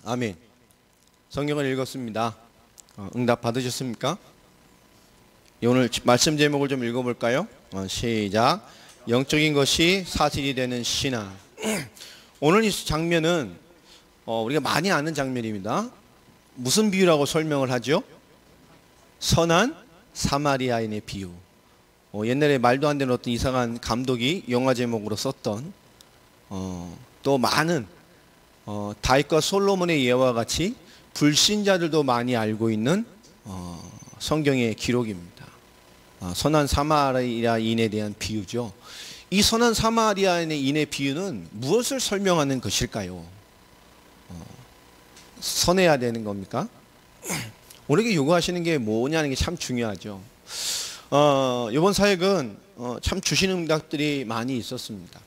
아멘. 성경을 읽었습니다. 응답 받으셨습니까? 오늘 말씀 제목을 좀 읽어볼까요? 시작. 영적인 것이 사실이 되는 신앙. 오늘 이 장면은 우리가 많이 아는 장면입니다. 무슨 비유라고 설명을 하죠? 선한 사마리아인의 비유. 옛날에 말도 안 되는 어떤 이상한 감독이 영화 제목으로 썼던 또 많은 다윗과 솔로몬의 예와 같이 불신자들도 많이 알고 있는 성경의 기록입니다. 선한 사마리아인에 대한 비유죠. 이 선한 사마리아인의 비유는 무엇을 설명하는 것일까요? 선해야 되는 겁니까? 우리에게 요구하시는 게 뭐냐는 게 참 중요하죠. 이번 사역은 참 주시는 응답들이 많이 있었습니다.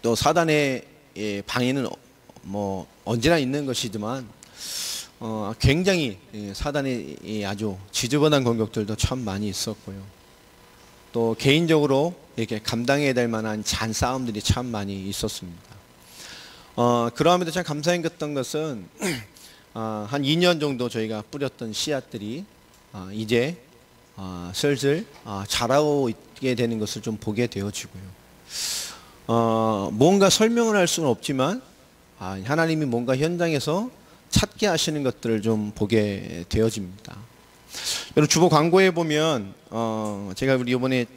또 사단의 방해는 뭐 언제나 있는 것이지만 굉장히 사단의 아주 지저분한 공격들도 참 많이 있었고요. 또 개인적으로 이렇게 감당해야 될 만한 잔싸움들이 참 많이 있었습니다. 그러함에도 참 감사했던 것은 한 2년 정도 저희가 뿌렸던 씨앗들이 이제 슬슬 자라고 있게 되는 것을 좀 보게 되어지고요. 뭔가 설명을 할 수는 없지만 하나님이 뭔가 현장에서 찾게 하시는 것들을 좀 보게 되어집니다. 여러분 주보 광고에 보면 제가 우리 이번에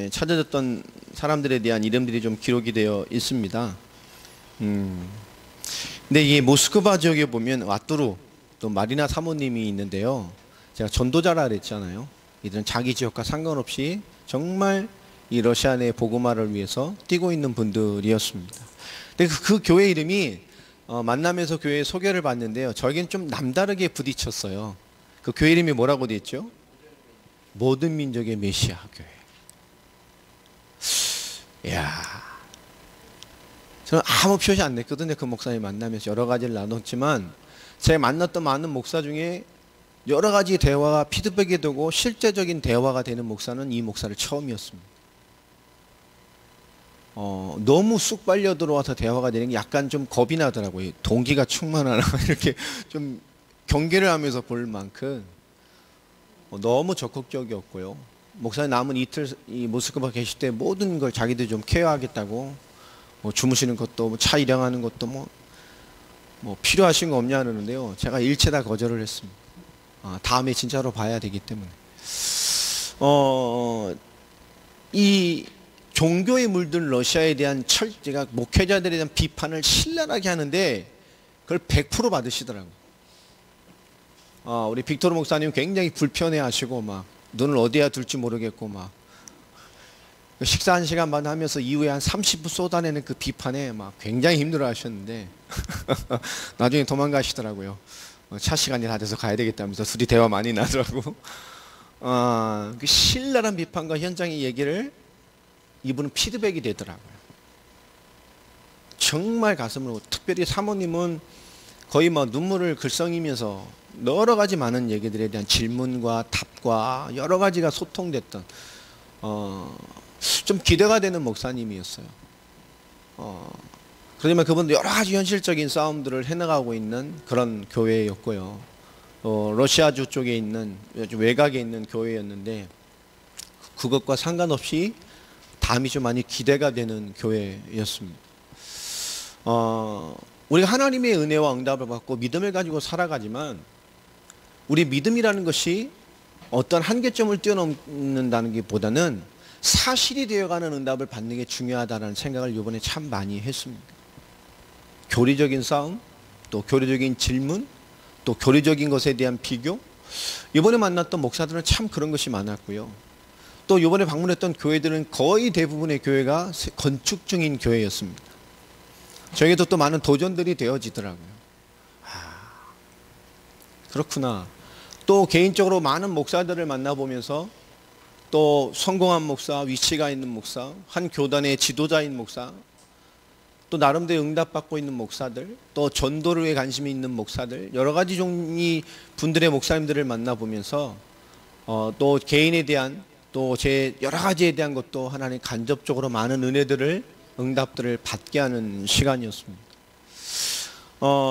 찾아졌던 사람들에 대한 이름들이 좀 기록이 되어 있습니다. 근데 이 모스크바 지역에 보면 와뚜루 또 마리나 사모님이 있는데요. 제가 전도자라 그랬잖아요. 이들은 자기 지역과 상관없이 정말 이 러시아 내 복음화를 위해서 뛰고 있는 분들이었습니다. 근데 그 교회 이름이 만남에서 교회 소개를 받는데요. 저에겐 좀 남다르게 부딪혔어요. 그 교회 이름이 뭐라고 되어 있죠? 모든 민족의 메시아 교회. 이야, 저는 아무 표시 안 냈거든요. 그 목사님 만나면서 여러 가지를 나눴지만 제가 만났던 많은 목사 중에 여러 가지 대화가 피드백이 되고 실제적인 대화가 되는 목사는 이 목사를 처음이었습니다. 너무 쑥 빨려 들어와서 대화가 되는 게 약간 좀 겁이 나더라고요. 동기가 충만하나 이렇게 좀 경계를 하면서 볼 만큼 너무 적극적이었고요. 목사님 남은 이틀 이 모스크바 계실 때 모든 걸 자기들 좀 케어하겠다고 주무시는 것도 차 일양하는 것도 뭐 필요하신 거 없냐 그러는데요. 제가 일체 다 거절을 했습니다. 다음에 진짜로 봐야 되기 때문에. 이 종교에 물든 러시아에 대한 제가 목회자들에 대한 비판을 신랄하게 하는데 그걸 100% 받으시더라고요. 우리 빅토르 목사님 굉장히 불편해하시고 막 눈을 어디에 둘지 모르겠고 막 식사 1시간 반 하면서 이후에 한 30분 쏟아내는 그 비판에 막 굉장히 힘들어하셨는데 나중에 도망가시더라고요. 차 시간이 다 돼서 가야 되겠다면서 둘이 대화 많이 나더라고. 그 신랄한 비판과 현장의 얘기를 이분은 피드백이 되더라고요. 정말 가슴으로. 특별히 사모님은 거의 막 눈물을 글썽이면서 여러 가지 많은 얘기들에 대한 질문과 답과 여러 가지가 소통됐던 좀 기대가 되는 목사님이었어요. 그렇지만 그분도 여러 가지 현실적인 싸움들을 해나가고 있는 그런 교회였고요. 러시아주 쪽에 있는 외곽에 있는 교회였는데 그것과 상관없이 담이 좀 많이 기대가 되는 교회였습니다. 우리가 하나님의 은혜와 응답을 받고 믿음을 가지고 살아가지만 우리 믿음이라는 것이 어떤 한계점을 뛰어넘는다는 게 보다는 사실이 되어가는 응답을 받는 게 중요하다는 생각을 이번에 참 많이 했습니다. 교리적인 싸움, 또 교리적인 질문, 또 교리적인 것에 대한 비교. 이번에 만났던 목사들은 참 그런 것이 많았고요. 또 이번에 방문했던 교회들은 거의 대부분의 교회가 건축 중인 교회였습니다. 저에게도 또 많은 도전들이 되어지더라고요. 그렇구나. 또 개인적으로 많은 목사들을 만나보면서 또 성공한 목사, 위치가 있는 목사, 한 교단의 지도자인 목사, 또 나름대로 응답받고 있는 목사들, 또 전도를 위해 관심이 있는 목사들, 여러 가지 종류 분들의 목사님들을 만나보면서 또 개인에 대한 또 제 여러 가지에 대한 것도 하나님 간접적으로 많은 은혜들을 응답들을 받게 하는 시간이었습니다.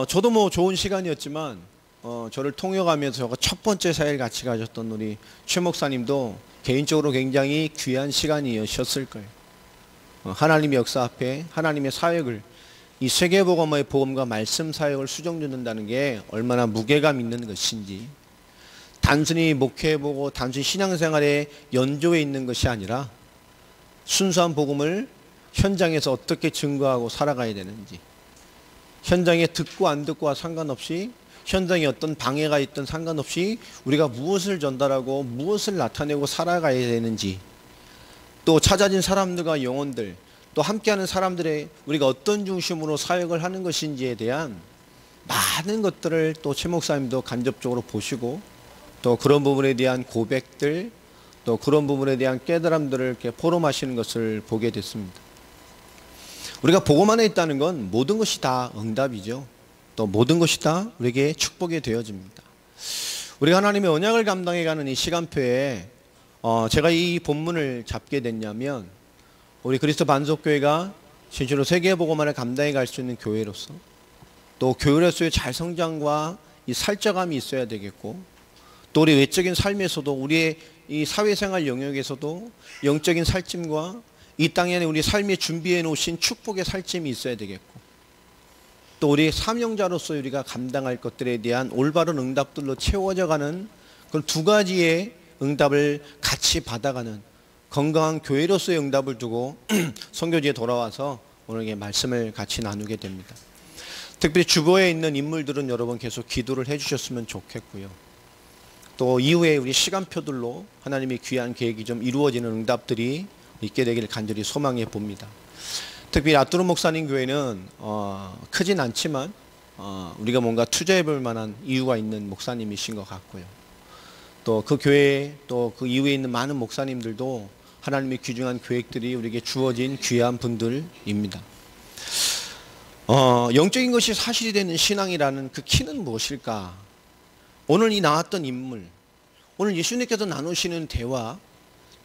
저도 뭐 좋은 시간이었지만 저를 통역하면서 저가 첫 번째 사역을 같이 가셨던 우리 최 목사님도 개인적으로 굉장히 귀한 시간이셨을 거예요. 하나님의 역사 앞에 하나님의 사역을, 이 세계복음화의 복음과 말씀 사역을 수정짓는다는 게 얼마나 무게감 있는 것인지, 단순히 목회해보고 단순히 신앙생활에 연조해 있는 것이 아니라 순수한 복음을 현장에서 어떻게 증거하고 살아가야 되는지, 현장에 듣고 안 듣고와 상관없이, 현장에 어떤 방해가 있든 상관없이 우리가 무엇을 전달하고 무엇을 나타내고 살아가야 되는지, 또 찾아진 사람들과 영혼들, 또 함께하는 사람들의 우리가 어떤 중심으로 사역을 하는 것인지에 대한 많은 것들을 또 최 목사님도 간접적으로 보시고, 또 그런 부분에 대한 고백들, 또 그런 부분에 대한 깨달음들을 이렇게 포럼하시는 것을 보게 됐습니다. 우리가 복음 안에 있다는 건 모든 것이 다 응답이죠. 또 모든 것이 다 우리에게 축복이 되어집니다. 우리가 하나님의 언약을 감당해가는 이 시간표에 제가 이 본문을 잡게 됐냐면, 우리 그리스도 반석교회가 진실로 세계 복음만을 감당해 갈 수 있는 교회로서, 또 교회로서의 잘 성장과 이 살쪄감이 있어야 되겠고, 또 우리 외적인 삶에서도, 우리의 이 사회생활 영역에서도 영적인 살찜과 이 땅에 우리 삶에 준비해 놓으신 축복의 살찜이 있어야 되겠고, 또 우리 사명자로서 우리가 감당할 것들에 대한 올바른 응답들로 채워져 가는 그런 두 가지의 응답을 같이 받아가는 건강한 교회로서의 응답을 두고 선교지에 돌아와서 오늘 말씀을 같이 나누게 됩니다. 특별히 주보에 있는 인물들은 여러분 계속 기도를 해주셨으면 좋겠고요. 또 이후에 우리 시간표들로 하나님의 귀한 계획이 좀 이루어지는 응답들이 있게 되기를 간절히 소망해 봅니다. 특별히 아뚜르 목사님 교회는 크진 않지만 우리가 뭔가 투자해 볼 만한 이유가 있는 목사님이신 것 같고요. 또 그 교회, 또 그 이후에 있는 많은 목사님들도 하나님의 귀중한 계획들이 우리에게 주어진 귀한 분들입니다. 영적인 것이 사실이 되는 신앙이라는 그 키는 무엇일까? 오늘 이 나왔던 인물, 오늘 예수님께서 나누시는 대화,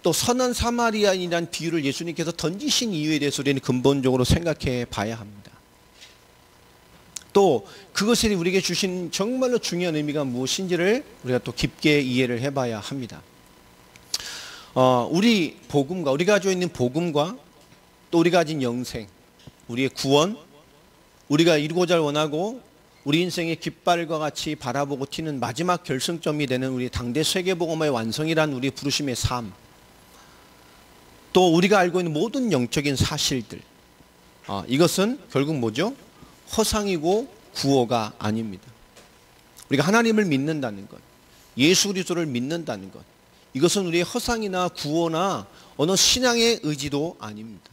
또 선한 사마리아인이라는 비유를 예수님께서 던지신 이유에 대해서 우리는 근본적으로 생각해 봐야 합니다. 또 그것이 우리에게 주신 정말로 중요한 의미가 무엇인지를 우리가 또 깊게 이해를 해봐야 합니다. 우리 복음과, 우리가 가지고 있는 복음과 또 우리가 가진 영생, 우리의 구원, 우리가 이루고자 원하고 우리 인생의 깃발과 같이 바라보고 튀는 마지막 결승점이 되는 우리 당대 세계복음화의 완성이란 우리 부르심의 삶, 또 우리가 알고 있는 모든 영적인 사실들, 이것은 결국 뭐죠? 허상이고 구호가 아닙니다. 우리가 하나님을 믿는다는 것, 예수 그리스도를 믿는다는 것, 이것은 우리의 허상이나 구호나 어느 신앙의 의지도 아닙니다.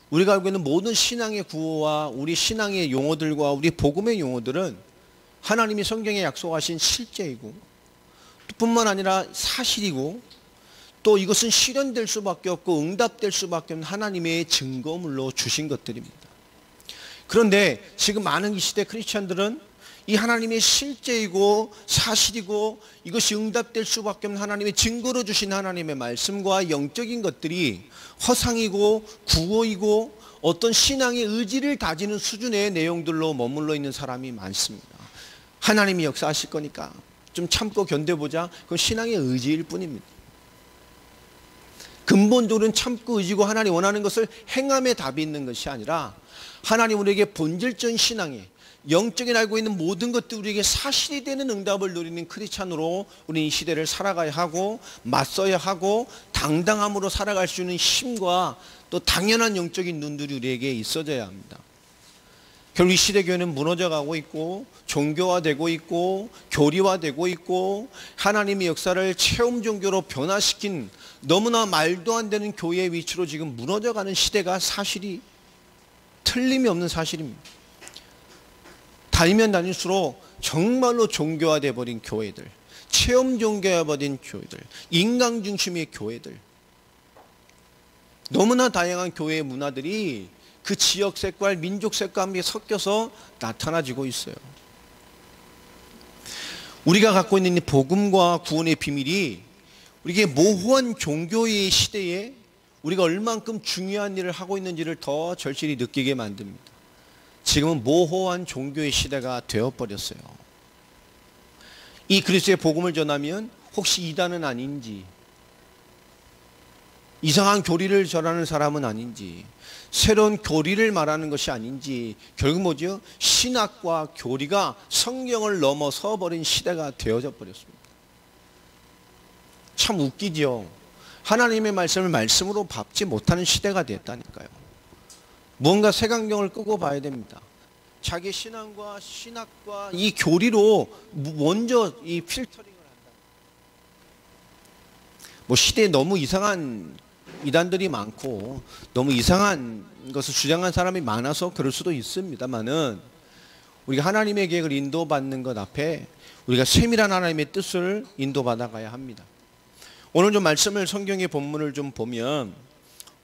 우리가 알고 있는 모든 신앙의 구호와 우리 신앙의 용어들과 우리 복음의 용어들은 하나님이 성경에 약속하신 실제이고, 뿐만 아니라 사실이고, 또 이것은 실현될 수밖에 없고 응답될 수밖에 없는 하나님의 증거물로 주신 것들입니다. 그런데 지금 많은 이 시대 크리스찬들은 이 하나님의 실제이고 사실이고 이것이 응답될 수밖에 없는 하나님의 증거로 주신 하나님의 말씀과 영적인 것들이 허상이고 구호이고 어떤 신앙의 의지를 다지는 수준의 내용들로 머물러 있는 사람이 많습니다. 하나님이 역사하실 거니까 좀 참고 견뎌보자. 그건 신앙의 의지일 뿐입니다. 근본적으로는 참고 의지고 하나님 원하는 것을 행함에 답이 있는 것이 아니라 하나님 우리에게 본질적인 신앙에 영적인 알고 있는 모든 것들이 우리에게 사실이 되는 응답을 누리는 크리스찬으로 우리 이 시대를 살아가야 하고 맞서야 하고 당당함으로 살아갈 수 있는 힘과 또 당연한 영적인 눈들이 우리에게 있어져야 합니다. 결국 이 시대 교회는 무너져가고 있고 종교화되고 있고 교리화되고 있고 하나님의 역사를 체험 종교로 변화시킨 너무나 말도 안 되는 교회의 위치로 지금 무너져가는 시대가 사실이 틀림이 없는 사실입니다. 다니면 다닐수록 정말로 종교화돼 버린 교회들, 체험 종교화버린 교회들, 인간 중심의 교회들, 너무나 다양한 교회의 문화들이 그 지역 색깔, 민족 색깔과 함께 섞여서 나타나지고 있어요. 우리가 갖고 있는 이 복음과 구원의 비밀이 우리에게 모호한 종교의 시대에 우리가 얼만큼 중요한 일을 하고 있는지를 더 절실히 느끼게 만듭니다. 지금은 모호한 종교의 시대가 되어버렸어요. 이 그리스도의 복음을 전하면 혹시 이단은 아닌지, 이상한 교리를 전하는 사람은 아닌지, 새로운 교리를 말하는 것이 아닌지, 결국 뭐죠? 신학과 교리가 성경을 넘어서 버린 시대가 되어져 버렸습니다. 참 웃기죠. 하나님의 말씀을 말씀으로 밟지 못하는 시대가 됐다니까요. 무언가 색안경을 끄고 봐야 됩니다. 자기 신앙과 신학과 이 교리로 먼저 이 필터링을 한다. 뭐 시대에 너무 이상한 이단들이 많고 너무 이상한 것을 주장한 사람이 많아서 그럴 수도 있습니다만은, 우리가 하나님의 계획을 인도받는 것 앞에 우리가 세밀한 하나님의 뜻을 인도받아가야 합니다. 오늘 좀 말씀을, 성경의 본문을 좀 보면,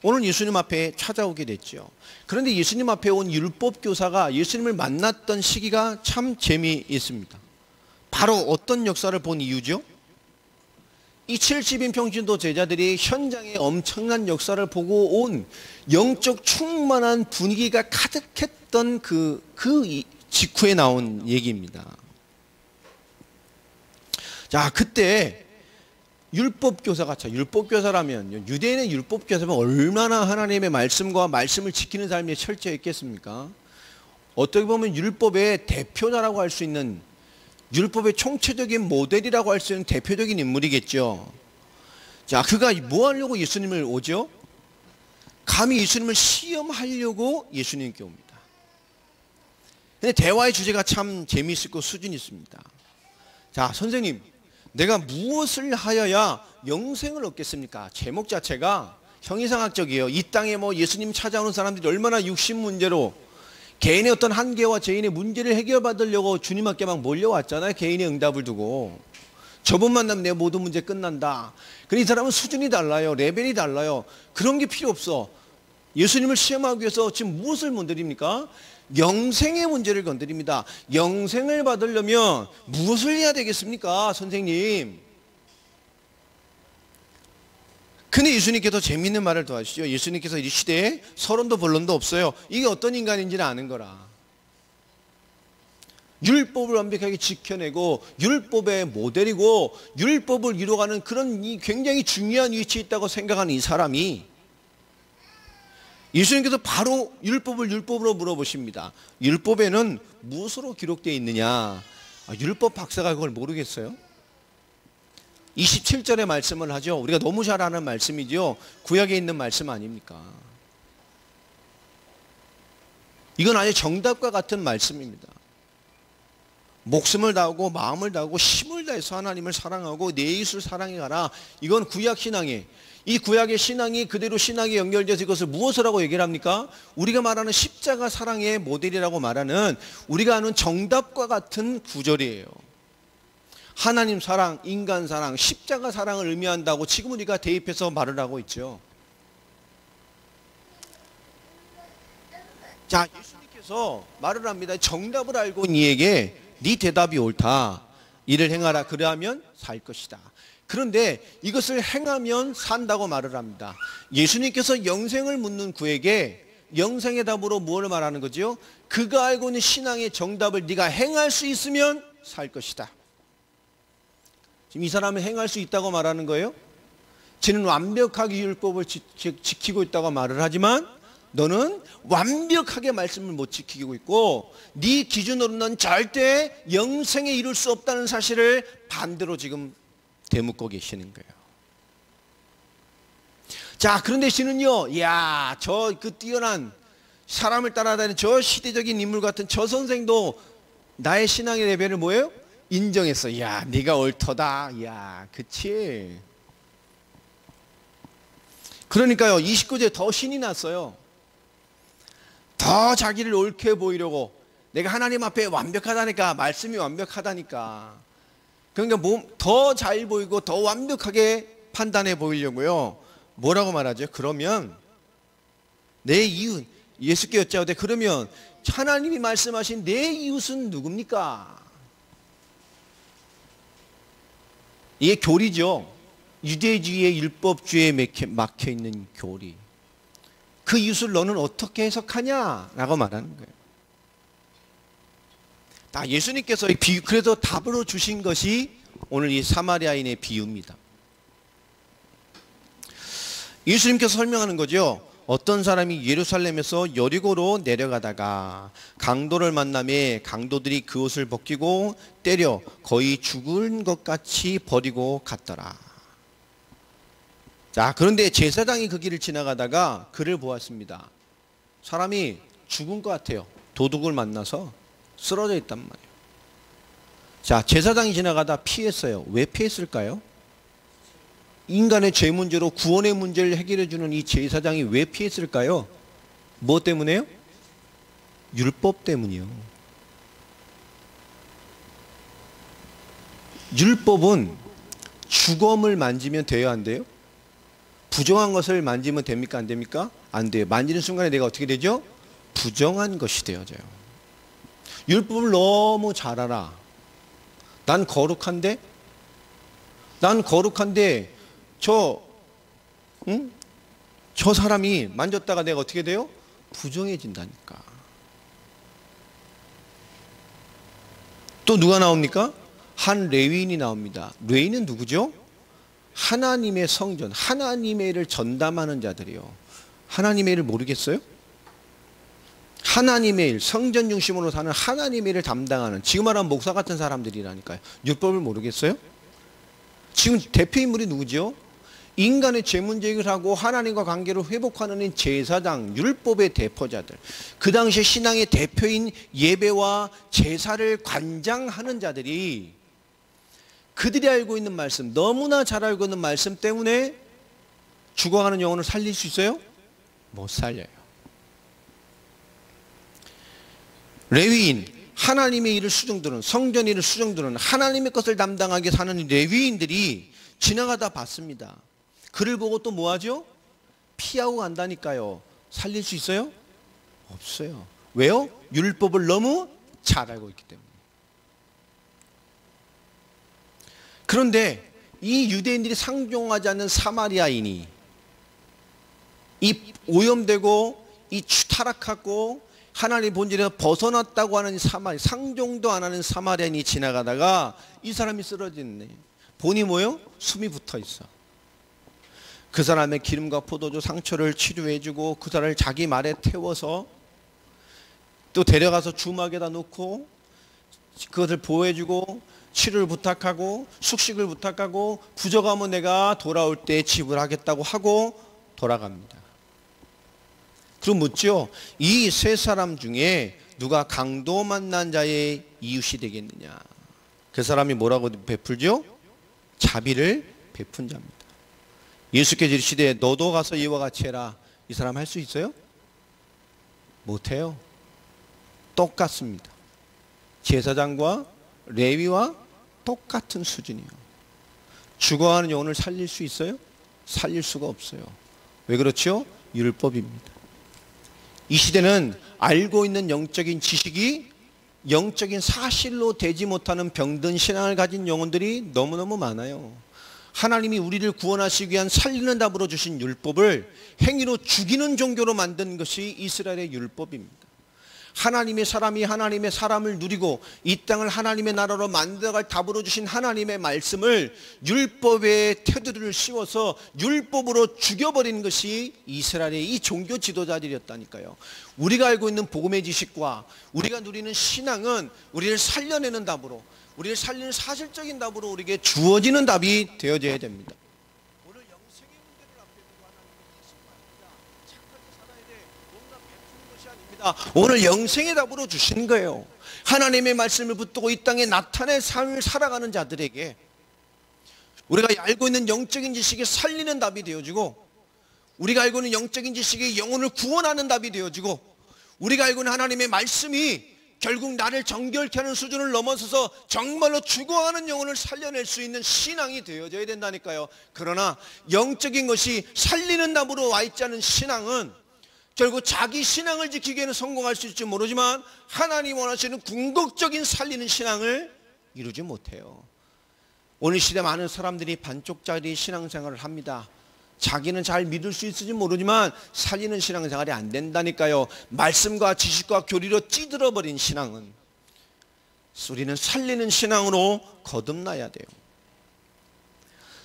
오늘 예수님 앞에 찾아오게 됐죠. 그런데 예수님 앞에 온 율법 교사가 예수님을 만났던 시기가 참 재미있습니다. 바로 어떤 역사를 본 이유죠? 이 70인 평신도 제자들이 현장에 엄청난 역사를 보고 온 영적 충만한 분위기가 가득했던 그 직후에 나온 얘기입니다. 자, 그때 율법교사가, 율법교사라면, 유대인의 율법교사면 얼마나 하나님의 말씀과 말씀을 지키는 삶이 철저했겠습니까? 어떻게 보면 율법의 대표자라고 할 수 있는, 율법의 총체적인 모델이라고 할 수 있는 대표적인 인물이겠죠. 자, 그가 뭐 하려고 예수님을 오죠? 감히 예수님을 시험하려고 예수님께 옵니다. 근데 대화의 주제가 참 재미있고 수준이 있습니다. 자, 선생님, 내가 무엇을 하여야 영생을 얻겠습니까? 제목 자체가 형이상학적이에요. 이 땅에 뭐 예수님 찾아오는 사람들이 얼마나 육신 문제로 개인의 어떤 한계와 죄인의 문제를 해결받으려고 주님 앞에 막 몰려왔잖아요. 개인의 응답을 두고. 저분 만나면 내 모든 문제 끝난다. 그런데 이 사람은 수준이 달라요. 레벨이 달라요. 그런 게 필요 없어. 예수님을 시험하기 위해서 지금 무엇을 건드립니까? 영생의 문제를 건드립니다. 영생을 받으려면 무엇을 해야 되겠습니까, 선생님? 근데 예수님께서 재미있는 말을 더 하시죠. 예수님께서 이 시대에 서론도 본론도 없어요. 이게 어떤 인간인지는 아는 거라. 율법을 완벽하게 지켜내고 율법의 모델이고 율법을 이루어가는 그런 이 굉장히 중요한 위치에 있다고 생각하는 이 사람이, 예수님께서 바로 율법으로 물어보십니다. 율법에는 무엇으로 기록되어 있느냐? 율법 박사가 그걸 모르겠어요? 27절의 말씀을 하죠. 우리가 너무 잘 아는 말씀이죠. 구약에 있는 말씀 아닙니까? 이건 아주 정답과 같은 말씀입니다. 목숨을 다하고 마음을 다하고 힘을 다해서 하나님을 사랑하고 내 이웃을 사랑해가라. 이건 구약 신앙에, 이 구약의 신앙이 그대로 신학에 연결돼서 이것을 무엇을 하고 얘기를 합니까? 우리가 말하는 십자가 사랑의 모델이라고 말하는, 우리가 아는 정답과 같은 구절이에요. 하나님 사랑, 인간 사랑, 십자가 사랑을 의미한다고 지금 우리가 대입해서 말을 하고 있죠. 자, 예수님께서 말을 합니다. 정답을 알고 이에게 네 대답이 옳다. 이를 행하라. 그러하면 살 것이다. 그런데 이것을 행하면 산다고 말을 합니다. 예수님께서 영생을 묻는 그에게 영생의 답으로 무엇을 말하는 거죠? 그가 알고 있는 신앙의 정답을 네가 행할 수 있으면 살 것이다. 지금 이 사람은 행할 수 있다고 말하는 거예요? 저는 완벽하게 율법을 지키고 있다고 말을 하지만 너는 완벽하게 말씀을 못 지키고 있고 네 기준으로는 절대 영생에 이룰 수 없다는 사실을 반대로 지금 되묻고 계시는 거예요. 자, 그런데 씨는요, 이야, 저 그 뛰어난 사람을 따라다니는 저 시대적인 인물 같은 저 선생도 나의 신앙의 레벨을 뭐예요? 인정했어. 이야, 네가 옳더다. 이야, 그치? 그러니까요, 29절에 더 신이 났어요. 더 자기를 옳게 보이려고, 내가 하나님 앞에 완벽하다니까, 말씀이 완벽하다니까, 그러니까 더 잘 보이고 더 완벽하게 판단해 보이려고요. 뭐라고 말하죠? 그러면 내 이웃, 예수께 여짜오되 그러면 하나님이 말씀하신 내 이웃은 누굽니까? 이게 교리죠. 유대주의의 율법주의에 막혀있는 교리. 그 이웃을 너는 어떻게 해석하냐? 라고 말하는 거예요. 예수님께서 그래서 답으로 주신 것이 오늘 이 사마리아인의 비유입니다. 예수님께서 설명하는 거죠. 어떤 사람이 예루살렘에서 여리고로 내려가다가 강도를 만나매 강도들이 그 옷을 벗기고 때려 거의 죽은 것 같이 버리고 갔더라. 자, 그런데 제사장이 그 길을 지나가다가 그를 보았습니다. 사람이 죽은 것 같아요. 도둑을 만나서 쓰러져 있단 말이에요. 자, 제사장이 지나가다 피했어요. 왜 피했을까요? 인간의 죄 문제로 구원의 문제를 해결해 주는 이 제사장이 왜 피했을까요? 뭐 때문에요? 율법 때문이요. 율법은 주검을 만지면 돼요, 안 돼요? 부정한 것을 만지면 됩니까, 안 됩니까? 안 돼요. 만지는 순간에 내가 어떻게 되죠? 부정한 것이 되어져요. 율법을 너무 잘 알아. 난 거룩한데 저 사람이 만졌다가 내가 어떻게 돼요? 부정해진다니까. 또 누가 나옵니까? 한 레위인이 나옵니다. 레위인은 누구죠? 하나님의 성전, 하나님의 일을 전담하는 자들이요. 하나님의 일을 모르겠어요? 하나님의 일, 성전 중심으로 사는 하나님의 일을 담당하는, 지금 말하는 목사 같은 사람들이라니까요. 율법을 모르겠어요? 지금 대표 인물이 누구죠? 인간의 죄 문제 해결하고 하나님과 관계를 회복하는 제사장, 율법의 대표자들. 그 당시에 신앙의 대표인 예배와 제사를 관장하는 자들이 그들이 알고 있는 말씀, 너무나 잘 알고 있는 말씀 때문에 죽어가는 영혼을 살릴 수 있어요? 못 살려요. 레위인, 하나님의 일을 수종드는, 성전 일을 수종드는, 하나님의 것을 담당하게 사는 레위인들이 지나가다 봤습니다. 그를 보고 또 뭐하죠? 피하고 간다니까요. 살릴 수 있어요? 없어요. 왜요? 율법을 너무 잘 알고 있기 때문에. 그런데 이 유대인들이 상종하지 않는 사마리아인이, 이 오염되고 이 타락하고 하나님의 본질에서 벗어났다고 하는 상종도 안 하는 사마리아인이 지나가다가 이 사람이 쓰러졌네. 보니 뭐요? 숨이 붙어 있어. 그 사람의 기름과 포도주 상처를 치료해주고 그 사람을 자기 말에 태워서 또 데려가서 주막에다 놓고 그것을 보호해주고 치료를 부탁하고 숙식을 부탁하고 부족하면 내가 돌아올 때 지불하겠다고 하고 돌아갑니다. 그럼 묻죠. 이 세 사람 중에 누가 강도 만난 자의 이웃이 되겠느냐? 그 사람이 뭐라고 베풀죠? 자비를 베푼 자입니다. 예수께서 이르시되 너도 가서 이와 같이 해라. 이 사람 할 수 있어요? 못해요. 똑같습니다. 제사장과 레위와 똑같은 수준이에요. 죽어가는 영혼을 살릴 수 있어요? 살릴 수가 없어요. 왜 그렇죠? 율법입니다. 이 시대는 알고 있는 영적인 지식이 영적인 사실로 되지 못하는 병든 신앙을 가진 영혼들이 너무너무 많아요. 하나님이 우리를 구원하시기 위한 살리는 답으로 주신 율법을 행위로 죽이는 종교로 만든 것이 이스라엘의 율법입니다. 하나님의 사람이 하나님의 사람을 누리고 이 땅을 하나님의 나라로 만들어갈 답으로 주신 하나님의 말씀을 율법의 테두리를 씌워서 율법으로 죽여버리는 것이 이스라엘의 이 종교 지도자들이었다니까요. 우리가 알고 있는 복음의 지식과 우리가 누리는 신앙은 우리를 살려내는 답으로, 우리를 살리는 사실적인 답으로 우리에게 주어지는 답이 되어져야 됩니다. 오늘 영생의 문제를 앞에 두고 하나님은 하신 말입니다. 착하게 살아야 돼. 뭔가 베푸는 것이 아닙니다. 오늘 영생의 답으로 주신 거예요. 하나님의 말씀을 붙들고 이 땅에 나타낼 삶을 살아가는 자들에게 우리가 알고 있는 영적인 지식이 살리는 답이 되어지고, 우리가 알고 있는 영적인 지식이 영혼을 구원하는 답이 되어지고, 우리가 알고 있는 하나님의 말씀이 결국 나를 정결케 하는 수준을 넘어서서 정말로 죽어가는 영혼을 살려낼 수 있는 신앙이 되어져야 된다니까요. 그러나 영적인 것이 살리는 답으로 와 있지 않은 신앙은 결국 자기 신앙을 지키기에는 성공할 수 있을지 모르지만 하나님 원하시는 궁극적인 살리는 신앙을 이루지 못해요. 오늘 시대 많은 사람들이 반쪽짜리 신앙생활을 합니다. 자기는 잘 믿을 수 있을지 모르지만 살리는 신앙생활이 안 된다니까요. 말씀과 지식과 교리로 찌들어버린 신앙은. 우리는 살리는 신앙으로 거듭나야 돼요.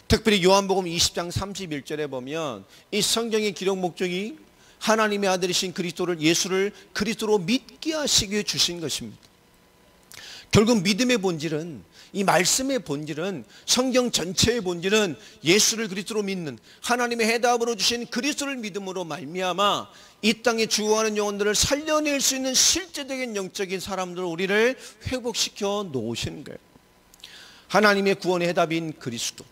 특별히 요한복음 20장 31절에 보면 이 성경의 기록 목적이 하나님의 아들이신 그리스도를, 예수를 그리스도로 믿게 하시기 위해 주신 것입니다. 결국 믿음의 본질은, 이 말씀의 본질은, 성경 전체의 본질은 예수를 그리스도로 믿는, 하나님의 해답으로 주신 그리스도를 믿음으로 말미암아 이 땅에 죽어가는 영혼들을 살려낼 수 있는 실제적인 영적인 사람들, 우리를 회복시켜 놓으시는 거예요. 하나님의 구원의 해답인 그리스도.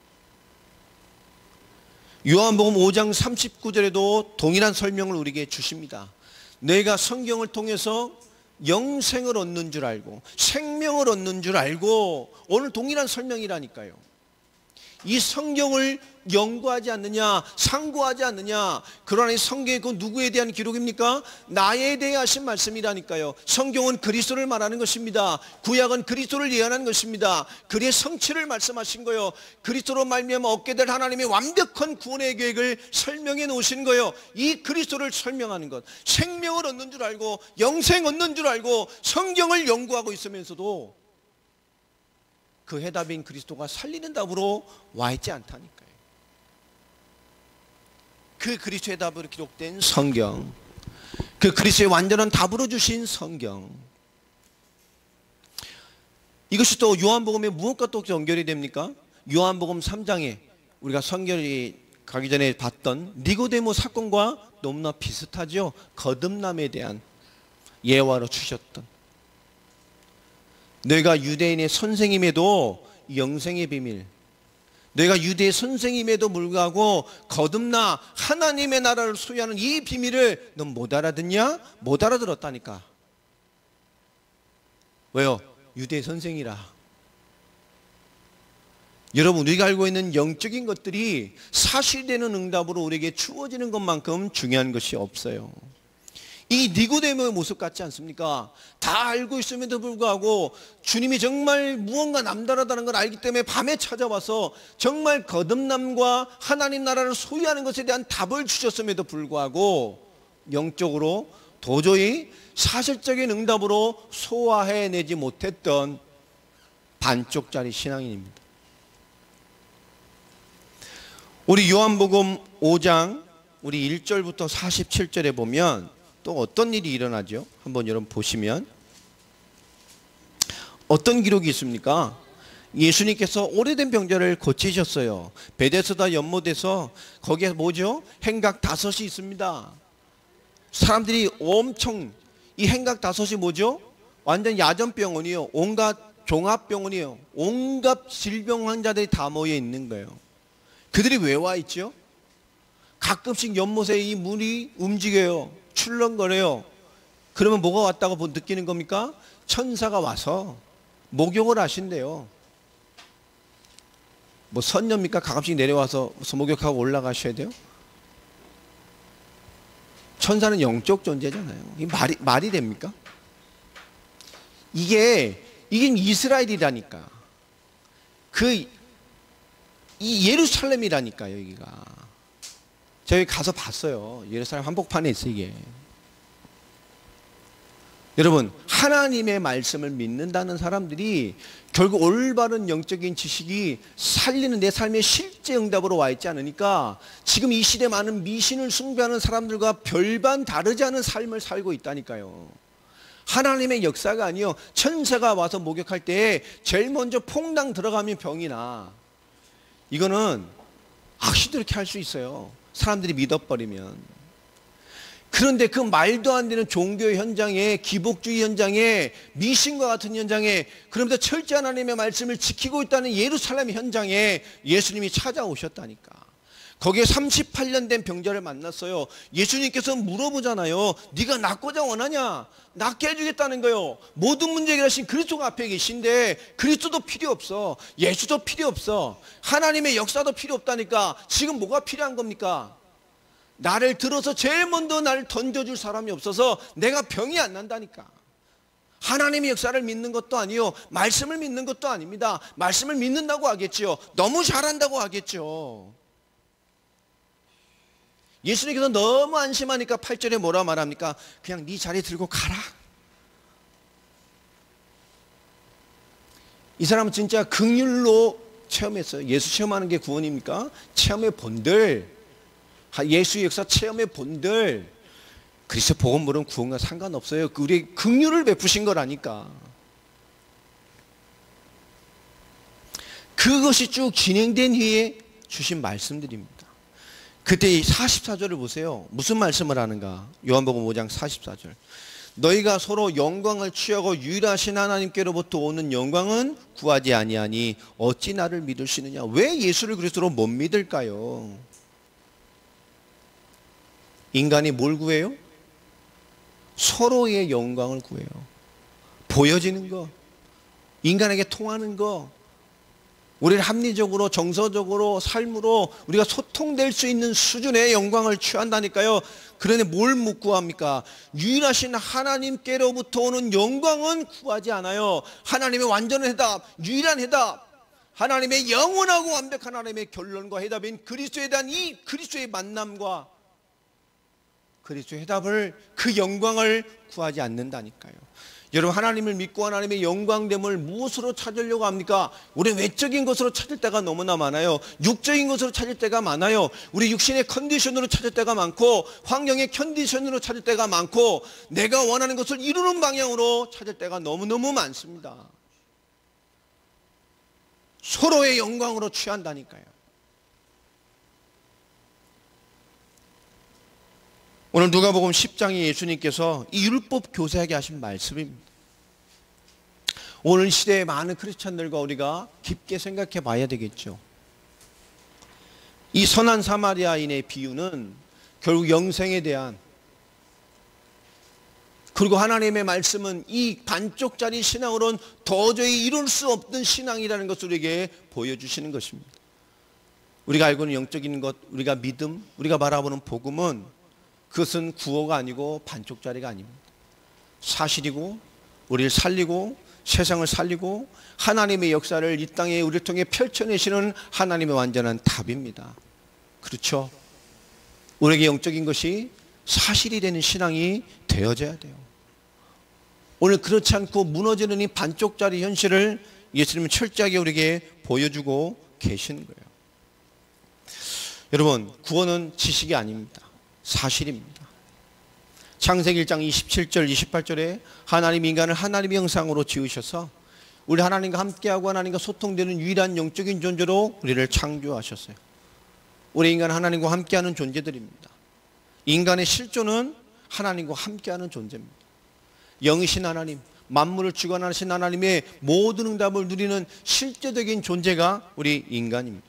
요한복음 5장 39절에도 동일한 설명을 우리에게 주십니다. 내가 성경을 통해서 영생을 얻는 줄 알고 생명을 얻는 줄 알고, 오늘 동일한 설명이라니까요. 이 성경을 연구하지 않느냐, 상고하지 않느냐. 그러나 이 성경이 그 누구에 대한 기록입니까? 나에 대해 하신 말씀이라니까요. 성경은 그리스도를 말하는 것입니다. 구약은 그리스도를 예언하는 것입니다. 그의 성취를 말씀하신 거예요. 그리스도로 말미암아 얻게 될 하나님의 완벽한 구원의 계획을 설명해 놓으신 거예요. 이 그리스도를 설명하는 것, 생명을 얻는 줄 알고 영생 얻는 줄 알고 성경을 연구하고 있으면서도 그 해답인 그리스도가 살리는 답으로 와 있지 않다니까요. 그 그리스도의 답으로 기록된 성경, 그 그리스도의 완전한 답으로 주신 성경, 이것이 또 요한복음의 무엇과 또 연결이 됩니까? 요한복음 3장에 우리가 성경이 가기 전에 봤던 니고데모 사건과 너무나 비슷하죠. 거듭남에 대한 예화로 주셨던, 내가 유대인의 선생임에도 영생의 비밀, 내가 유대의 선생임에도 불구하고 거듭나 하나님의 나라를 소유하는 이 비밀을 넌 못 알아듣냐? 못 알아들었다니까. 왜요? 유대의 선생이라. 여러분, 우리가 알고 있는 영적인 것들이 사실되는 응답으로 우리에게 주어지는 것만큼 중요한 것이 없어요. 이 니고데모의 모습 같지 않습니까? 다 알고 있음에도 불구하고 주님이 정말 무언가 남다르다는 걸 알기 때문에 밤에 찾아와서 정말 거듭남과 하나님 나라를 소유하는 것에 대한 답을 주셨음에도 불구하고 영적으로 도저히 사실적인 응답으로 소화해내지 못했던 반쪽짜리 신앙인입니다. 우리 요한복음 5장 우리 1절부터 47절에 보면 또 어떤 일이 일어나죠? 한번 여러분 보시면 어떤 기록이 있습니까? 예수님께서 오래된 병자를 고치셨어요. 베데스다 연못에서, 거기에 뭐죠? 행각 5이 있습니다. 사람들이 엄청, 이 행각 5이 뭐죠? 완전 야전병원이에요. 온갖 종합병원이에요. 온갖 질병 환자들이 다 모여 있는 거예요. 그들이 왜 와 있죠? 가끔씩 연못에 이 물이 움직여요. 출렁거려요. 그러면 뭐가 왔다고 느끼는 겁니까? 천사가 와서 목욕을 하신대요. 뭐 선녀입니까? 가끔씩 내려와서 목욕하고 올라가셔야 돼요? 천사는 영적 존재잖아요. 이게 말이 됩니까? 이게 이스라엘이라니까. 이 예루살렘이라니까요, 여기가. 저희 가서 봤어요. 예루살렘 한복판에 있어요, 이게. 여러분, 하나님의 말씀을 믿는다는 사람들이 결국 올바른 영적인 지식이 살리는 내 삶의 실제 응답으로 와 있지 않으니까 지금 이 시대 많은 미신을 숭배하는 사람들과 별반 다르지 않은 삶을 살고 있다니까요. 하나님의 역사가 아니요, 천사가 와서 목욕할 때 제일 먼저 퐁당 들어가면 병이 나. 이거는 악시도 이렇게 할 수 있어요. 사람들이 믿어버리면. 그런데 그 말도 안 되는 종교 현장에, 기복주의 현장에, 미신과 같은 현장에, 그러면서 철저한 하나님의 말씀을 지키고 있다는 예루살렘 현장에 예수님이 찾아오셨다니까. 거기에 38년 된 병자를 만났어요. 예수님께서 물어보잖아요. 네가 낫고자 원하냐? 낫게 해주겠다는 거예요. 모든 문제 해결하신 그리스도가 앞에 계신데 그리스도도 필요 없어. 예수도 필요 없어. 하나님의 역사도 필요 없다니까. 지금 뭐가 필요한 겁니까? 나를 들어서 제일 먼저 나를 던져줄 사람이 없어서 내가 병이 안 난다니까. 하나님의 역사를 믿는 것도 아니요, 말씀을 믿는 것도 아닙니다. 말씀을 믿는다고 하겠죠. 너무 잘한다고 하겠죠. 예수님께서 너무 안심하니까 8절에 뭐라 말합니까? 그냥 네 자리 들고 가라. 이 사람은 진짜 긍휼로 체험했어요. 예수 체험하는 게 구원입니까? 체험의 본들, 예수의 역사 체험의 본들, 그리스도 복음 모르면 구원과 상관없어요. 우리 긍휼을 베푸신 거라니까. 그것이 쭉 진행된 후에 주신 말씀들입니다. 그때 이 44절을 보세요. 무슨 말씀을 하는가? 요한복음 5장 44절. 너희가 서로 영광을 취하고 유일하신 하나님께로부터 오는 영광은 구하지 아니하니 어찌 나를 믿으시느냐? 왜 예수를 그리스도로 못 믿을까요? 인간이 뭘 구해요? 서로의 영광을 구해요. 보여지는 거, 인간에게 통하는 거, 우리를 합리적으로 정서적으로 삶으로 우리가 소통될 수 있는 수준의 영광을 취한다니까요. 그러니 뭘 못 구합니까? 유일하신 하나님께로부터 오는 영광은 구하지 않아요. 하나님의 완전한 해답, 유일한 해답, 하나님의 영원하고 완벽한 하나님의 결론과 해답인 그리스도에 대한 이 그리스도의 만남과 그리스도의 해답을, 그 영광을 구하지 않는다니까요. 여러분, 하나님을 믿고 하나님의 영광됨을 무엇으로 찾으려고 합니까? 우리 외적인 것으로 찾을 때가 너무나 많아요. 육적인 것으로 찾을 때가 많아요. 우리 육신의 컨디션으로 찾을 때가 많고, 환경의 컨디션으로 찾을 때가 많고, 내가 원하는 것을 이루는 방향으로 찾을 때가 너무너무 많습니다. 서로의 영광으로 취한다니까요. 오늘 누가복음 10장에 예수님께서 이 율법 교사에게 하신 말씀입니다. 오늘 시대의 많은 크리스찬들과 우리가 깊게 생각해 봐야 되겠죠. 이 선한 사마리아인의 비유는 결국 영생에 대한, 그리고 하나님의 말씀은 이 반쪽짜리 신앙으로는 도저히 이룰 수 없는 신앙이라는 것을 우리에게 보여주시는 것입니다. 우리가 알고 있는 영적인 것, 우리가 믿음, 우리가 바라보는 복음은 그것은 구호가 아니고 반쪽짜리가 아닙니다. 사실이고 우리를 살리고 세상을 살리고 하나님의 역사를 이 땅에 우리를 통해 펼쳐내시는 하나님의 완전한 답입니다. 그렇죠? 우리에게 영적인 것이 사실이 되는 신앙이 되어져야 돼요. 오늘 그렇지 않고 무너지는 이 반쪽짜리 현실을 예수님은 철저하게 우리에게 보여주고 계시는 거예요. 여러분, 구원은 지식이 아닙니다. 사실입니다. 창세기 1장 27절 28절에 하나님 인간을 하나님의 형상으로 지으셔서 우리 하나님과 함께하고 하나님과 소통되는 유일한 영적인 존재로 우리를 창조하셨어요. 우리 인간은 하나님과 함께하는 존재들입니다. 인간의 실존은 하나님과 함께하는 존재입니다. 영이신 하나님, 만물을 주관하신 하나님의 모든 응답을 누리는 실제적인 존재가 우리 인간입니다.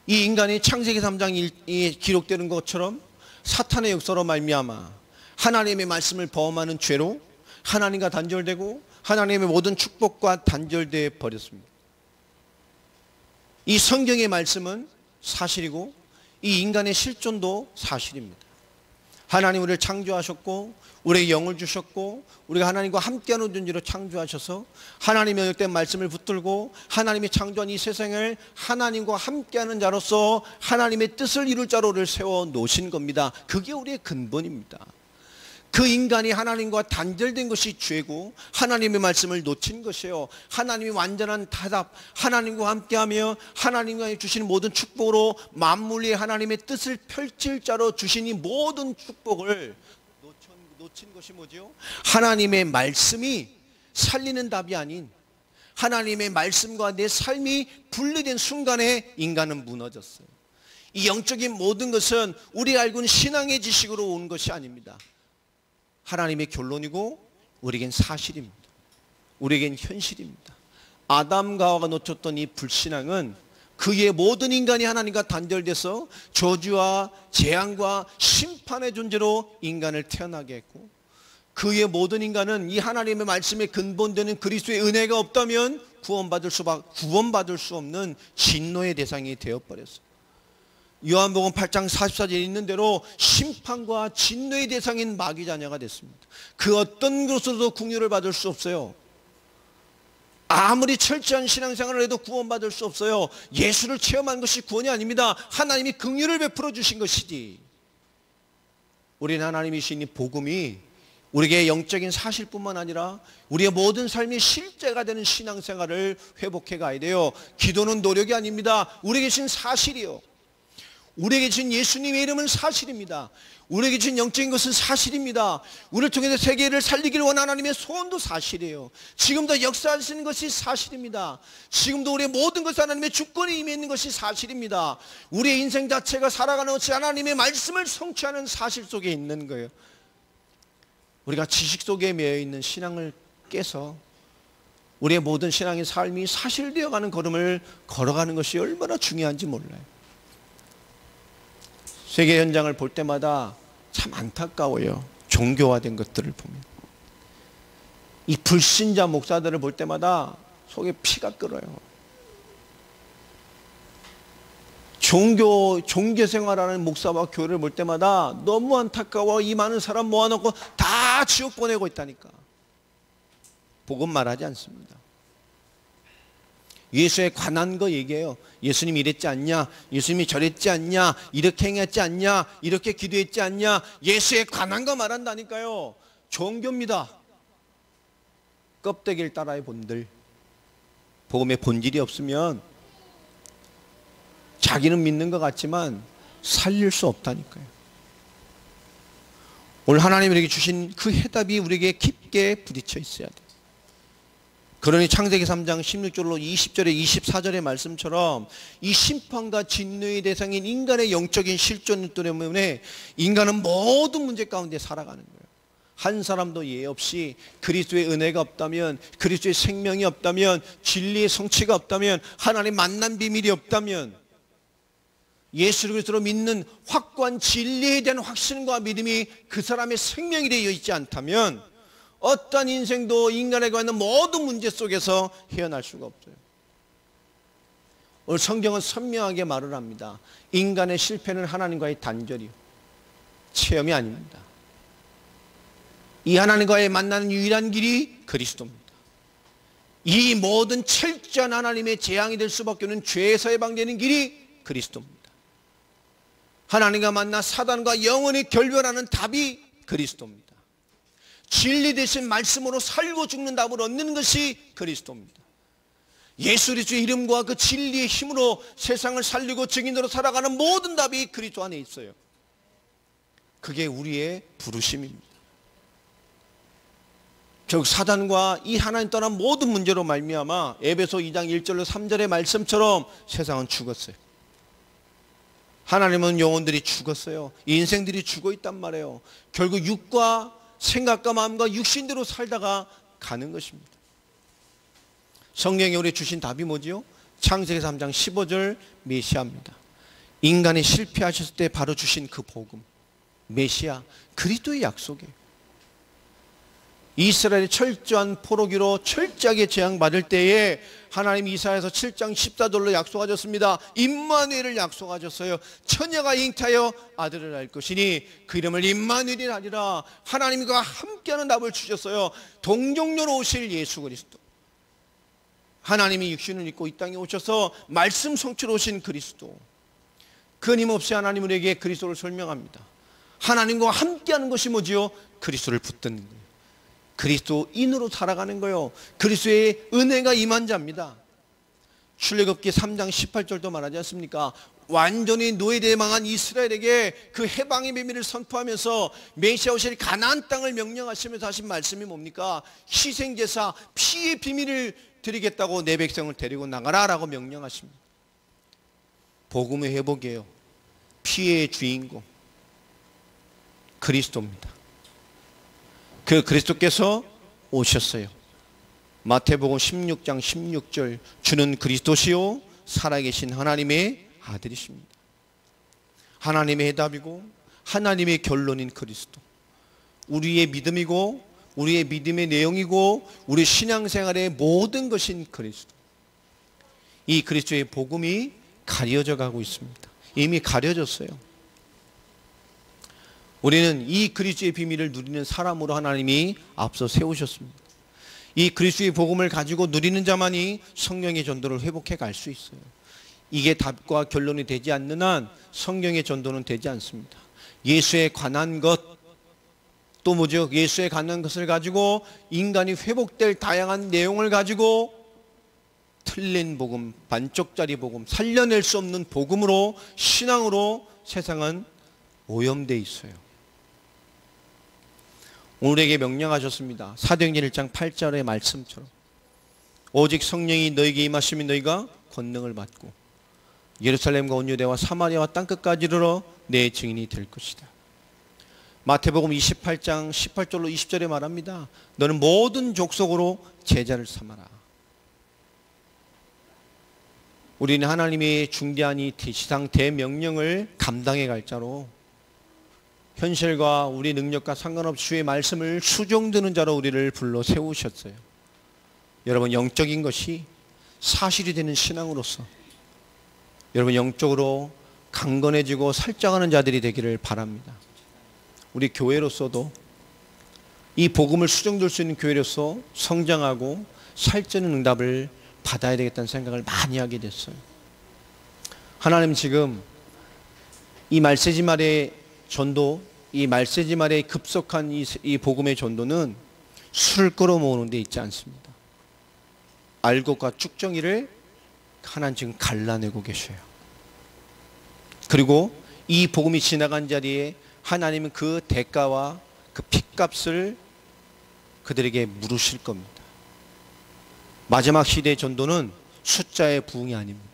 이 인간이 창세기 3장에 기록되는 것처럼 사탄의 역사로 말미암아 하나님의 말씀을 범하는 죄로 하나님과 단절되고 하나님의 모든 축복과 단절되어 버렸습니다. 이 성경의 말씀은 사실이고 이 인간의 실존도 사실입니다. 하나님 우리를 창조하셨고 우리에게 영을 주셨고 우리가 하나님과 함께하는 존재로 창조하셔서 하나님의 언약된 말씀을 붙들고 하나님이 창조한 이 세상을 하나님과 함께하는 자로서 하나님의 뜻을 이룰 자로 우리를 세워 놓으신 겁니다. 그게 우리의 근본입니다. 그 인간이 하나님과 단절된 것이 죄고 하나님의 말씀을 놓친 것이에요. 하나님이 완전한 답, 하나님과 함께하며 하나님과 주시는 모든 축복으로 만물이 하나님의 뜻을 펼칠 자로 주신 이 모든 축복을 놓친 것이 뭐죠? 하나님의 말씀이 살리는 답이 아닌 하나님의 말씀과 내 삶이 분리된 순간에 인간은 무너졌어요. 이 영적인 모든 것은 우리가 알고 있는 신앙의 지식으로 오는 것이 아닙니다. 하나님의 결론이고 우리에겐 사실입니다. 우리에겐 현실입니다. 아담과 하와가 놓쳤던 이 불신앙은 그의 모든 인간이 하나님과 단절돼서 저주와 재앙과 심판의 존재로 인간을 태어나게 했고 그의 모든 인간은 이 하나님의 말씀에 근본되는 그리스도의 은혜가 없다면 구원받을 수 없는 진노의 대상이 되어버렸어요. 요한복음 8장 44절에 있는 대로 심판과 진노의 대상인 마귀 자녀가 됐습니다. 그 어떤 것으로도 긍휼을 받을 수 없어요. 아무리 철저한 신앙생활을 해도 구원받을 수 없어요. 예수를 체험한 것이 구원이 아닙니다. 하나님이 긍휼을 베풀어 주신 것이지. 우리는 하나님이 주신 이 복음이 우리에게 영적인 사실뿐만 아니라 우리의 모든 삶이 실제가 되는 신앙생활을 회복해 가야 돼요. 기도는 노력이 아닙니다. 우리에게 주신 사실이요. 우리에게 주신 예수님의 이름은 사실입니다. 우리에게 주신 영적인 것은 사실입니다. 우리를 통해서 세계를 살리기를 원하는 하나님의 소원도 사실이에요. 지금도 역사하시는 것이 사실입니다. 지금도 우리의 모든 것이 하나님의 주권이 임해 있는 것이 사실입니다. 우리의 인생 자체가 살아가는 것이 하나님의 말씀을 성취하는 사실 속에 있는 거예요. 우리가 지식 속에 매여 있는 신앙을 깨서 우리의 모든 신앙의 삶이 사실되어가는 걸음을 걸어가는 것이 얼마나 중요한지 몰라요. 세계 현장을 볼 때마다 참 안타까워요. 종교화된 것들을 보면. 이 불신자 목사들을 볼 때마다 속에 피가 끓어요. 종교 생활하는 목사와 교회를 볼 때마다 너무 안타까워. 이 많은 사람 모아놓고 다 지옥 보내고 있다니까. 복음 말하지 않습니다. 예수에 관한 거 얘기해요. 예수님이 이랬지 않냐? 예수님이 저랬지 않냐? 이렇게 행했지 않냐? 이렇게 기도했지 않냐? 예수에 관한 거 말한다니까요. 종교입니다. 껍데기를 따라해 본들. 복음의 본질이 없으면 자기는 믿는 것 같지만 살릴 수 없다니까요. 오늘 하나님이 우리에게 주신 그 해답이 우리에게 깊게 부딪혀 있어야 돼요. 그러니 창세기 3장 16절로 20절에 24절의 말씀처럼 이 심판과 진노의 대상인 인간의 영적인 실존 때문에 인간은 모든 문제 가운데 살아가는 거예요. 한 사람도 예외 없이 그리스도의 은혜가 없다면, 그리스도의 생명이 없다면, 진리의 성취가 없다면, 하나님 만난 비밀이 없다면, 예수 그리스도로 믿는 확고한 진리에 대한 확신과 믿음이 그 사람의 생명이 되어 있지 않다면 어떤 인생도 인간에게 있는 모든 문제 속에서 헤어날 수가 없어요. 오늘 성경은 선명하게 말을 합니다. 인간의 실패는 하나님과의 단절이요, 체험이 아닙니다. 이 하나님과의 만나는 유일한 길이 그리스도입니다. 이 모든 철저한 하나님의 재앙이 될 수밖에 없는 죄에서 해방되는 길이 그리스도입니다. 하나님과 만나 사단과 영원히 결별하는 답이 그리스도입니다. 진리 대신 말씀으로 살고 죽는 답을 얻는 것이 그리스도입니다. 예수 그리스도의 이름과 그 진리의 힘으로 세상을 살리고 증인으로 살아가는 모든 답이 그리스도 안에 있어요. 그게 우리의 부르심입니다. 결국 사단과 이 하나님 떠난 모든 문제로 말미암아 에베소 2장 1절로 3절의 말씀처럼 세상은 죽었어요. 하나님은 영혼들이 죽었어요. 인생들이 죽어 있단 말이에요. 결국 육과 생각과 마음과 육신대로 살다가 가는 것입니다. 성경에 우리 주신 답이 뭐지요? 창세기 3장 15절 메시아입니다. 인간이 실패하셨을 때 바로 주신 그 복음, 메시아, 그리스도의 약속이에요. 이스라엘이 철저한 포로기로 철저하게 재앙받을 때에 하나님 이사야서 7장 14절로 약속하셨습니다. 임마누엘을 약속하셨어요. 처녀가 잉타하여 아들을 낳을 것이니 그 이름을 임마누엘이라 하리라. 하나님과 함께하는 답을 주셨어요. 동정녀로 오실 예수 그리스도, 하나님이 육신을 입고 이 땅에 오셔서 말씀 성취로 오신 그리스도, 끊임없이 하나님 우리에게 그리스도를 설명합니다. 하나님과 함께하는 것이 뭐지요? 그리스도를 붙드는 거예요. 그리스도인으로 살아가는 거예요. 그리스도의 은혜가 임한 자입니다. 출애굽기 3장 18절도 말하지 않습니까? 완전히 노예되어 망한 이스라엘에게 그 해방의 비밀을 선포하면서 메시아 오실 가나안 땅을 명령하시면서 하신 말씀이 뭡니까? 희생제사 피의 비밀을 드리겠다고 내 백성을 데리고 나가라 라고 명령하십니다. 복음의 회복이에요. 피의 주인공 그리스도입니다. 그 그리스도께서 오셨어요. 마태복음 16장 16절, 주는 그리스도시요 살아계신 하나님의 아들이십니다. 하나님의 해답이고 하나님의 결론인 그리스도, 우리의 믿음이고 우리의 믿음의 내용이고 우리 신앙생활의 모든 것인 그리스도. 이 그리스도의 복음이 가려져 가고 있습니다. 이미 가려졌어요. 우리는 이 그리스도의 비밀을 누리는 사람으로 하나님이 앞서 세우셨습니다. 이 그리스도의 복음을 가지고 누리는 자만이 성령의 전도를 회복해 갈 수 있어요. 이게 답과 결론이 되지 않는 한 성령의 전도는 되지 않습니다. 예수에 관한 것, 또 뭐죠? 예수에 갖는 것을 가지고 인간이 회복될 다양한 내용을 가지고 틀린 복음, 반쪽짜리 복음, 살려낼 수 없는 복음으로, 신앙으로 세상은 오염되어 있어요. 우리에게 명령하셨습니다. 사도행전 1장 8절의 말씀처럼 오직 성령이 너에게 임하시면 너희가 권능을 받고 예루살렘과 온 유대와 사마리아와 땅끝까지 이르러 내 증인이 될 것이다. 마태복음 28장 18절로 20절에 말합니다. 너는 모든 족속으로 제자를 삼아라. 우리는 하나님의 중대한 이 지상 대명령을 감당해 갈 자로, 현실과 우리 능력과 상관없이 주의 말씀을 수종드는 자로 우리를 불러 세우셨어요. 여러분, 영적인 것이 사실이 되는 신앙으로서 여러분 영적으로 강건해지고 살짝하는 자들이 되기를 바랍니다. 우리 교회로서도 이 복음을 수종들 수 있는 교회로서 성장하고 살찌는 응답을 받아야 되겠다는 생각을 많이 하게 됐어요. 하나님 지금 이 말세지 말의 전도, 이 말세지 말의 급속한 이 복음의 전도는 술을 끌어모으는 데 있지 않습니다. 알곡과 쭉정이를 하나님 지금 갈라내고 계셔요. 그리고 이 복음이 지나간 자리에 하나님은 그 대가와 그 핏값을 그들에게 물으실 겁니다. 마지막 시대의 전도는 숫자의 부흥이 아닙니다.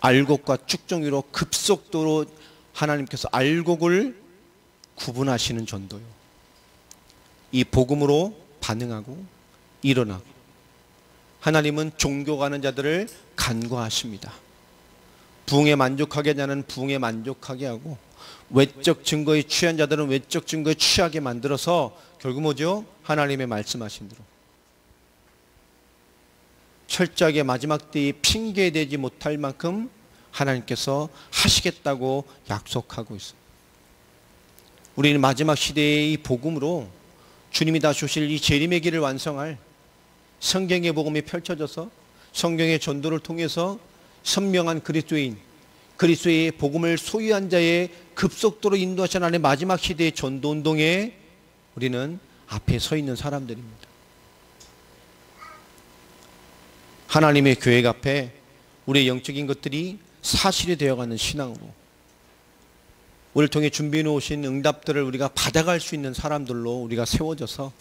알곡과 쭉정이로 급속도로 하나님께서 알곡을 구분하시는 전도요. 이 복음으로 반응하고 일어나고 하나님은 종교가는 자들을 간과하십니다. 부흥에 만족하게 하는 자는 부흥에 만족하게 하고 외적 증거에 취한 자들은 외적 증거에 취하게 만들어서 결국 뭐죠? 하나님의 말씀하신 대로 철저하게 마지막 때에 핑계되지 못할 만큼 하나님께서 하시겠다고 약속하고 있습니다. 우리는 마지막 시대의 이 복음으로 주님이 다시 오실 이 재림의 길을 완성할 성경의 복음이 펼쳐져서 성경의 전도를 통해서 선명한 그리스도인, 그리스도의 복음을 소유한 자의 급속도로 인도하신 하나님의 마지막 시대의 전도운동에 우리는 앞에 서 있는 사람들입니다. 하나님의 교회 앞에 우리의 영적인 것들이 사실이 되어가는 신앙으로 우리를 통해 준비해 놓으신 응답들을 우리가 받아갈 수 있는 사람들로 우리가 세워져서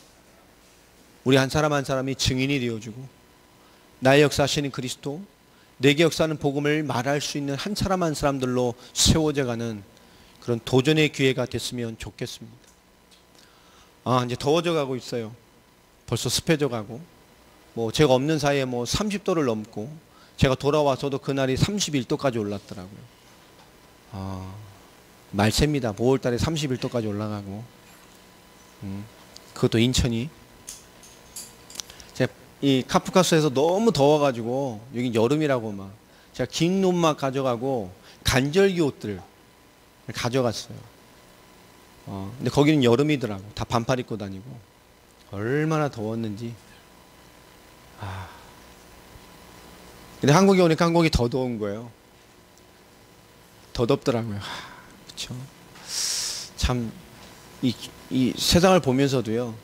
우리 한 사람 한 사람이 증인이 되어주고 나의 역사하시는 그리스도, 내게 역사하는 복음을 말할 수 있는 한 사람 한 사람들로 세워져가는 그런 도전의 기회가 됐으면 좋겠습니다. 이제 더워져 가고 있어요. 벌써 습해져 가고 뭐 제가 없는 사이에 뭐 30도를 넘고 제가 돌아와서도 그날이 31도까지 올랐더라고요. 말세입니다. 5월 달에 31도까지 올라가고 그것도 인천이. 제가 이 카프카스에서 너무 더워가지고 여기 여름이라고 막 제가 긴 옷만 가져가고 간절기 옷들 가져갔어요. 근데 거기는 여름이더라고. 다 반팔 입고 다니고 얼마나 더웠는지. 근데 한국에 오니까 한국이 더 더운 거예요. 더 덥더라고요. 그렇죠. 참 이 세상을 보면서도요.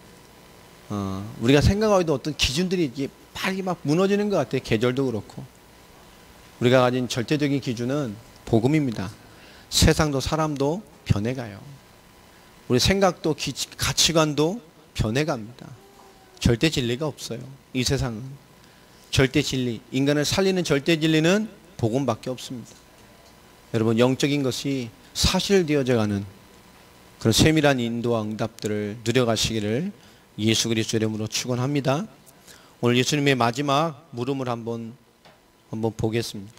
우리가 생각하기도 어떤 기준들이 이게 막 무너지는 것 같아요. 계절도 그렇고. 우리가 가진 절대적인 기준은 복음입니다. 세상도 사람도 변해가요. 우리 생각도 가치관도 변해갑니다. 절대 진리가 없어요. 이 세상은. 절대 진리, 인간을 살리는 절대 진리는 복음밖에 없습니다. 여러분, 영적인 것이 사실되어져가는 그런 세밀한 인도와 응답들을 누려가시기를 예수 그리스도 이름으로 축원합니다. 오늘 예수님의 마지막 물음을 한번 보겠습니다.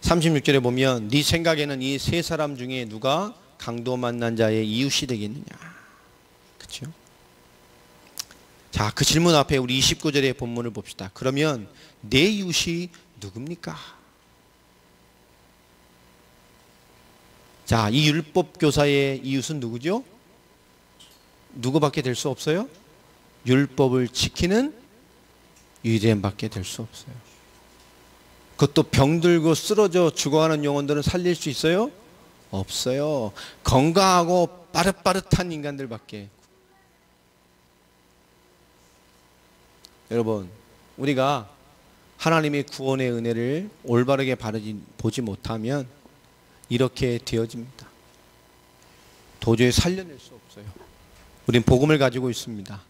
36절에 보면 네 생각에는 이 세 사람 중에 누가 강도 만난 자의 이웃이 되겠느냐. 그렇죠? 자, 그 질문 앞에 우리 29절의 본문을 봅시다. 그러면 내 이웃이 누굽니까? 자, 이 율법 교사의 이웃은 누구죠? 누구밖에 될 수 없어요? 율법을 지키는 유대인밖에 될 수 없어요. 그것도 병들고 쓰러져 죽어가는 영혼들은 살릴 수 있어요? 없어요. 건강하고 빠릇빠릇한 인간들밖에. 여러분, 우리가 하나님의 구원의 은혜를 올바르게 보지 못하면 이렇게 되어집니다. 도저히 살려낼 수 없어요. 우린 복음을 가지고 있습니다.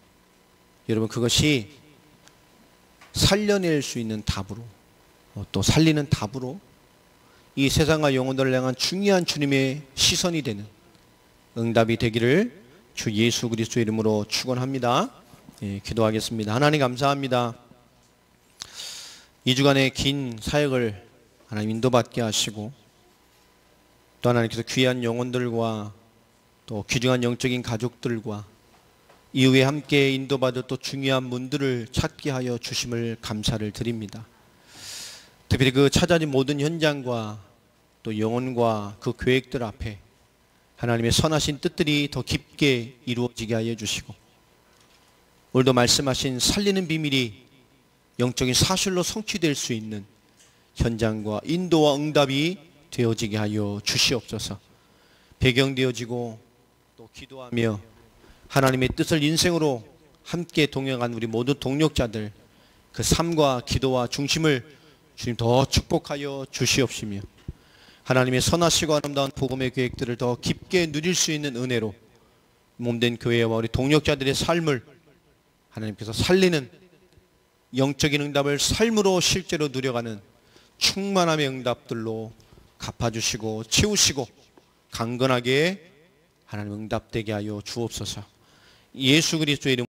여러분, 그것이 살려낼 수 있는 답으로, 또 살리는 답으로 이 세상과 영혼들을 향한 중요한 주님의 시선이 되는 응답이 되기를 주 예수 그리스도 이름으로 축원합니다. 예, 기도하겠습니다. 하나님 감사합니다. 2주간의 긴 사역을 하나님 인도받게 하시고, 또 하나님께서 귀한 영혼들과 또 귀중한 영적인 가족들과 이후에 함께 인도받을 또 중요한 문들을 찾게 하여 주심을 감사를 드립니다. 특별히 그 찾아진 모든 현장과 또 영혼과 그 계획들 앞에 하나님의 선하신 뜻들이 더 깊게 이루어지게 하여 주시고, 오늘도 말씀하신 살리는 비밀이 영적인 사실로 성취될 수 있는 현장과 인도와 응답이 되어지게 하여 주시옵소서. 배경되어지고 또 기도하며 하나님의 뜻을 인생으로 함께 동행한 우리 모든 동력자들, 그 삶과 기도와 중심을 주님 더 축복하여 주시옵시며, 하나님의 선하시고 아름다운 복음의 계획들을 더 깊게 누릴 수 있는 은혜로 몸된 교회와 우리 동력자들의 삶을 하나님께서 살리는 영적인 응답을 삶으로 실제로 누려가는 충만함의 응답들로 갚아주시고 채우시고 강건하게 하나님 응답되게 하여 주옵소서. 예수 그리스도의 이름